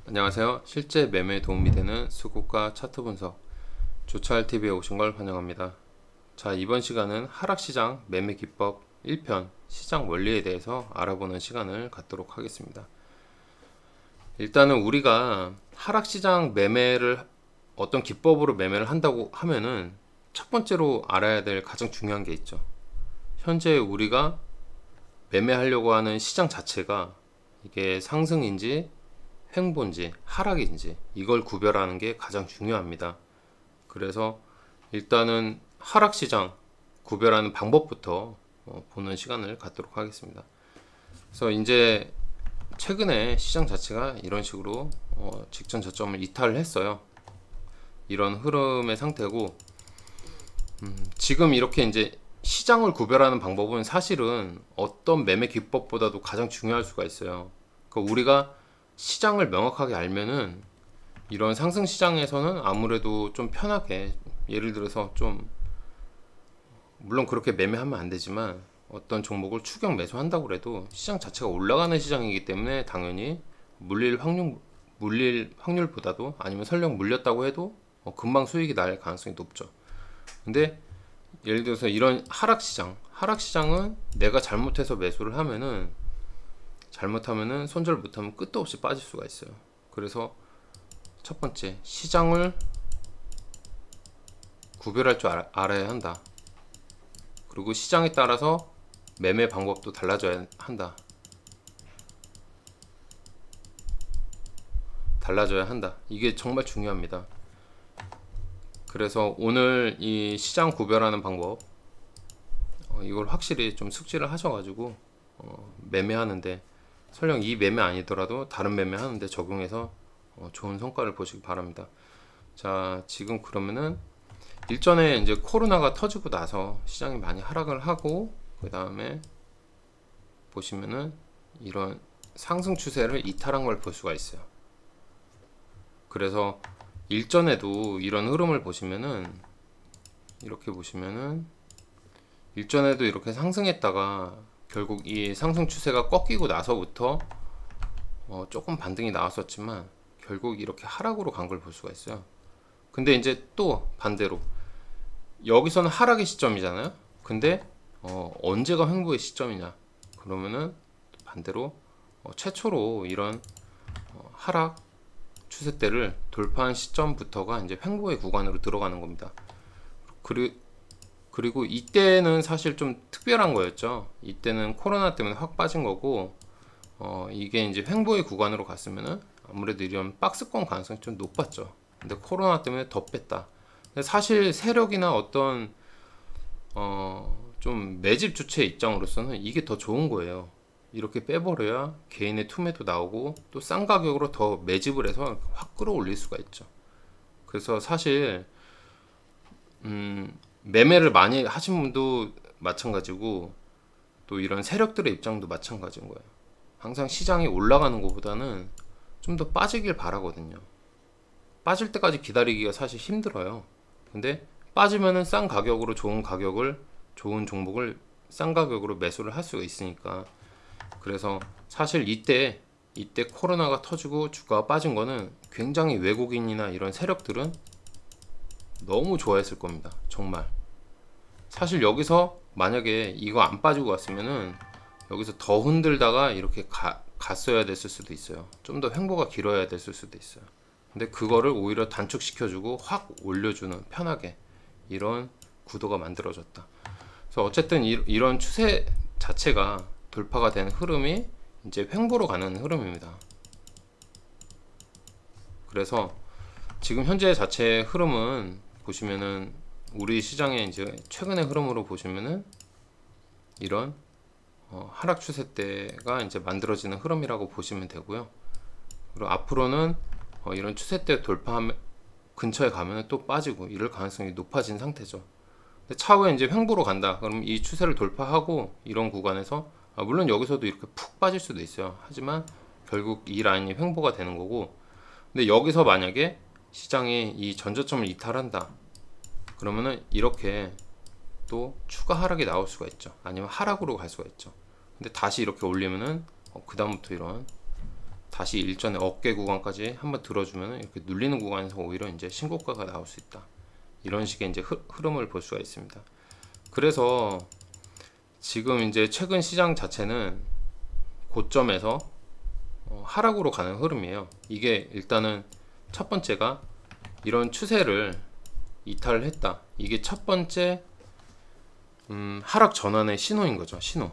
안녕하세요. 실제 매매에 도움이 되는 수급과 차트 분석 조차알TV에 오신 걸 환영합니다. 자, 이번 시간은 하락시장 매매 기법 1편 시장 원리에 대해서 알아보는 시간을 갖도록 하겠습니다. 일단은 우리가 하락시장 매매를 어떤 기법으로 매매를 한다고 하면은 첫 번째로 알아야 될 가장 중요한 게 있죠. 현재 우리가 매매하려고 하는 시장 자체가 이게 상승인지 횡보인지 하락인지 이걸 구별하는 게 가장 중요합니다. 그래서 일단은 하락시장 구별하는 방법부터 보는 시간을 갖도록 하겠습니다. 그래서 이제 최근에 시장 자체가 이런 식으로 직전 저점을 이탈을 했어요. 이런 흐름의 상태고, 지금 이렇게 이제 시장을 구별하는 방법은 사실은 어떤 매매 기법보다도 가장 중요할 수가 있어요. 그러니까 우리가 시장을 명확하게 알면은 이런 상승 시장에서는 아무래도 좀 편하게, 예를 들어서 좀 물론 그렇게 매매하면 안 되지만 어떤 종목을 추격 매수한다고 해도 시장 자체가 올라가는 시장이기 때문에 당연히 물릴 확률보다도, 아니면 설령 물렸다고 해도 금방 수익이 날 가능성이 높죠. 근데 예를 들어서 이런 하락시장은 내가 잘못해서 매수를 하면은, 잘못하면은 손절 못하면 끝도 없이 빠질 수가 있어요. 그래서 첫 번째, 시장을 구별할 줄 알아야 한다. 그리고 시장에 따라서 매매 방법도 달라져야 한다. 이게 정말 중요합니다. 그래서 오늘 이 시장 구별하는 방법, 이걸 확실히 좀 숙지를 하셔가지고 매매하는데, 설령 이 매매 아니더라도 다른 매매 하는데 적용해서 좋은 성과를 보시기 바랍니다. 자, 지금 그러면은 일전에 이제 코로나가 터지고 나서 시장이 많이 하락을 하고, 그 다음에 보시면은 이런 상승 추세를 이탈한 걸 볼 수가 있어요. 그래서 일전에도 이런 흐름을 보시면은, 이렇게 보시면은 일전에도 이렇게 상승했다가 결국 이 상승 추세가 꺾이고 나서부터 조금 반등이 나왔었지만 결국 이렇게 하락으로 간 걸 볼 수가 있어요. 근데 이제 또 반대로 여기서는 하락의 시점이잖아요. 근데 언제가 횡보의 시점이냐, 그러면은 반대로 최초로 이런 하락 추세대를 돌파한 시점부터가 이제 횡보의 구간으로 들어가는 겁니다. 그리고 이때는 사실 좀 특별한 거였죠. 이때는 코로나 때문에 확 빠진 거고, 이게 이제 횡보의 구간으로 갔으면은 아무래도 이런 박스권 가능성이 좀 높았죠. 근데 코로나 때문에 더 뺐다. 근데 사실 세력이나 어떤 좀 매집 주체 입장으로서는 이게 더 좋은 거예요. 이렇게 빼버려야 개인의 투매도 나오고 또 싼 가격으로 더 매집을 해서 확 끌어올릴 수가 있죠. 그래서 사실 매매를 많이 하신 분도 마찬가지고, 또 이런 세력들의 입장도 마찬가지인 거예요. 항상 시장이 올라가는 것보다는 좀 더 빠지길 바라거든요. 빠질 때까지 기다리기가 사실 힘들어요. 근데 빠지면은 싼 가격으로 좋은 종목을 싼 가격으로 매수를 할 수가 있으니까. 그래서 사실 이때 코로나가 터지고 주가가 빠진 거는 굉장히 외국인이나 이런 세력들은 너무 좋아했을 겁니다. 정말. 사실 여기서 만약에 이거 안 빠지고 갔으면은 여기서 더 흔들다가 이렇게 갔어야 됐을 수도 있어요. 좀 더 횡보가 길어야 됐을 수도 있어요. 근데 그거를 오히려 단축시켜주고 확 올려주는, 편하게 이런 구도가 만들어졌다. 그래서 어쨌든 이런 추세 자체가 돌파가 된 흐름이 이제 횡보로 가는 흐름입니다. 그래서 지금 현재 자체의 흐름은 보시면은, 우리 시장의 이제 최근의 흐름으로 보시면은 이런 하락 추세 때가 이제 만들어지는 흐름이라고 보시면 되고요. 그리고 앞으로는 이런 추세대 돌파 근처에 가면 또 빠지고 이럴 가능성이 높아진 상태죠. 근데 차후에 이제 횡보로 간다. 그럼 이 추세를 돌파하고 이런 구간에서, 물론 여기서도 이렇게 푹 빠질 수도 있어요. 하지만 결국 이 라인이 횡보가 되는 거고, 근데 여기서 만약에 시장이 이 전저점을 이탈한다. 그러면은 이렇게 또 추가 하락이 나올 수가 있죠. 아니면 하락으로 갈 수가 있죠. 근데 다시 이렇게 올리면은 그 다음부터 이런 다시 일전에 어깨 구간까지 한번 들어주면 이렇게 눌리는 구간에서 오히려 이제 신고가가 나올 수 있다. 이런 식의 이제 흐름을 볼 수가 있습니다. 그래서 지금 이제 최근 시장 자체는 고점에서 하락으로 가는 흐름이에요. 이게 일단은 첫 번째가 이런 추세를 이탈을 했다. 이게 첫 번째 하락 전환의 신호인 거죠. 신호.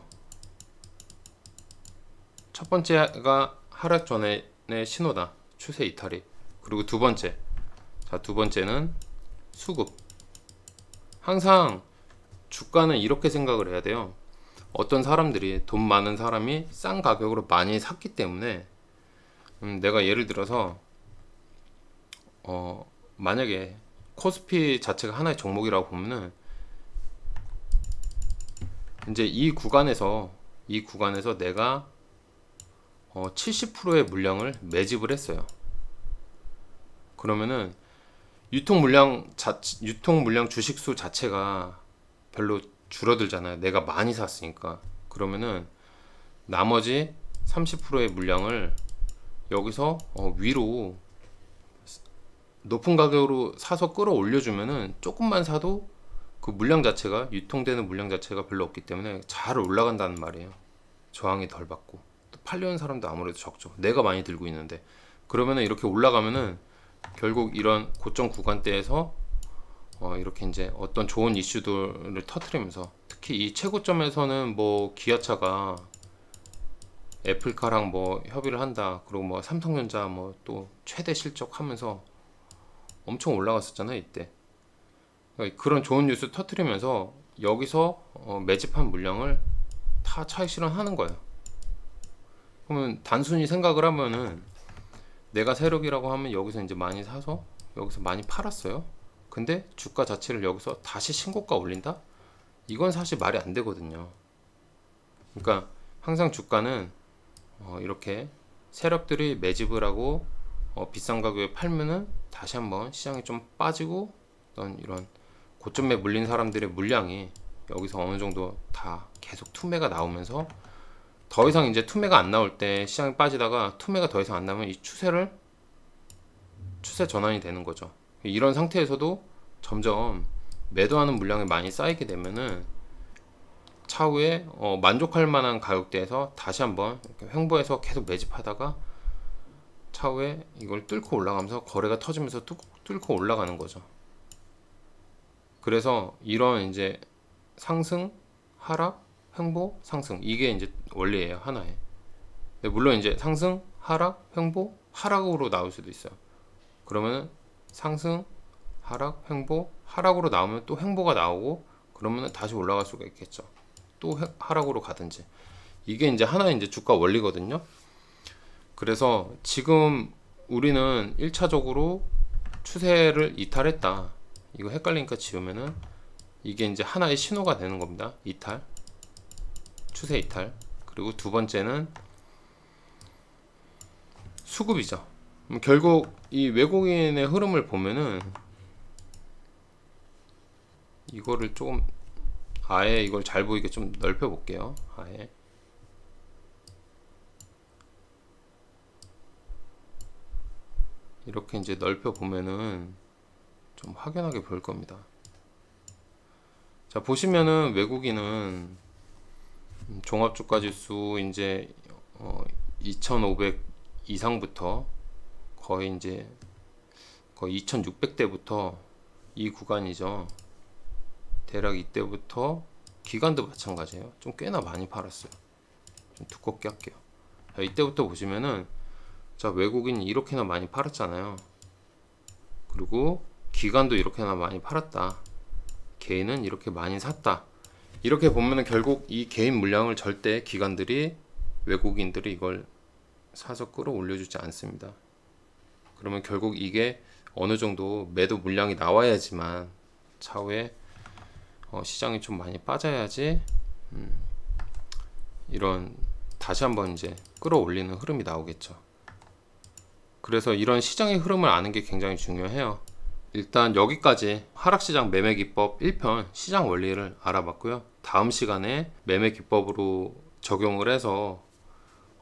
첫 번째가 하락 전의 신호다. 추세 이탈이. 그리고 두 번째. 자, 두 번째는 수급. 항상 주가는 이렇게 생각을 해야 돼요. 어떤 사람들이, 돈 많은 사람이 싼 가격으로 많이 샀기 때문에 내가 예를 들어서 만약에 코스피 자체가 하나의 종목이라고 보면은 이제 이 구간에서 내가 70%의 물량을 매집을 했어요. 그러면은 유통 물량 주식수 자체가 별로 줄어들잖아요. 내가 많이 샀으니까. 그러면은 나머지 30%의 물량을 여기서 위로 높은 가격으로 사서 끌어올려 주면은 조금만 사도 그 물량 자체가, 유통되는 물량 자체가 별로 없기 때문에 잘 올라간다는 말이에요. 저항이 덜 받고. 또 팔려는 사람도 아무래도 적죠. 내가 많이 들고 있는데. 그러면은 이렇게 올라가면은 결국 이런 고점 구간대에서 이렇게 이제 어떤 좋은 이슈들을 터트리면서, 특히 이 최고점에서는 뭐 기아차가 애플카랑 뭐 협의를 한다. 그리고 뭐 삼성전자 뭐 또 최대 실적 하면서 엄청 올라갔었잖아요, 이때. 그러니까 그런 좋은 뉴스 터트리면서 여기서 매집한 물량을 다 차익 실현하는 거예요. 그러면 단순히 생각을 하면은 내가 세력이라고 하면 여기서 이제 많이 사서 여기서 많이 팔았어요. 근데 주가 자체를 여기서 다시 신고가 올린다? 이건 사실 말이 안 되거든요. 그러니까 항상 주가는 이렇게 세력들이 매집을 하고 비싼 가격에 팔면은 다시 한번 시장이 좀 빠지고, 어떤 이런 고점에 물린 사람들의 물량이 여기서 어느 정도 다 계속 투매가 나오면서, 더 이상 이제 투매가 안 나올 때 시장이 빠지다가 투매가 더 이상 안 나면 이 추세 전환이 되는 거죠. 이런 상태에서도 점점 매도하는 물량이 많이 쌓이게 되면은 차후에 만족할 만한 가격대에서 다시 한번 횡보해서 계속 매집하다가 차후에 이걸 뚫고 올라가면서 거래가 터지면서 뚫고 올라가는 거죠. 그래서 이런 이제 상승, 하락, 횡보, 상승, 이게 이제 원리예요, 하나에. 물론 이제 상승, 하락, 횡보, 하락으로 나올 수도 있어요. 그러면은 상승, 하락, 횡보, 하락으로 나오면 또 횡보가 나오고, 그러면은 다시 올라갈 수가 있겠죠. 또 하락으로 가든지. 이게 이제 하나의 이제 주가 원리거든요. 그래서 지금 우리는 1차적으로 추세를 이탈했다. 이거 헷갈리니까 지우면은 이게 이제 하나의 신호가 되는 겁니다. 이탈, 추세 이탈. 그리고 두 번째는 수급이죠. 결국 이 외국인의 흐름을 보면은 이거를 조금 아예 이걸 잘 보이게 좀 넓혀 볼게요. 아예 이렇게 이제 넓혀 보면은 좀 확연하게 보일 겁니다. 자, 보시면은 외국인은 종합주가지수 이제 2500 이상부터 거의 이제 거의 2600대부터 이 구간이죠. 대략 이때부터 기관도 마찬가지예요. 좀 꽤나 많이 팔았어요. 좀 두껍게 할게요. 자, 이때부터 보시면은 자, 외국인이 이렇게나 많이 팔았잖아요. 그리고 기관도 이렇게나 많이 팔았다. 개인은 이렇게 많이 샀다. 이렇게 보면은 결국 이 개인 물량을 절대 기관들이, 외국인들이 이걸 사서 끌어올려주지 않습니다. 그러면 결국 이게 어느 정도 매도 물량이 나와야지만 차후에 시장이 좀 많이 빠져야지 이런 다시 한번 이제 끌어올리는 흐름이 나오겠죠. 그래서 이런 시장의 흐름을 아는 게 굉장히 중요해요. 일단 여기까지 하락시장 매매기법 1편 시장 원리를 알아봤고요. 다음 시간에 매매기법으로 적용을 해서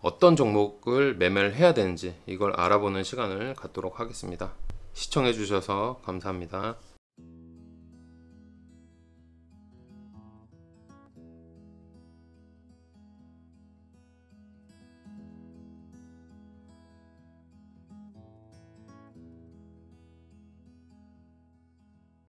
어떤 종목을 매매를 해야 되는지 이걸 알아보는 시간을 갖도록 하겠습니다. 시청해 주셔서 감사합니다.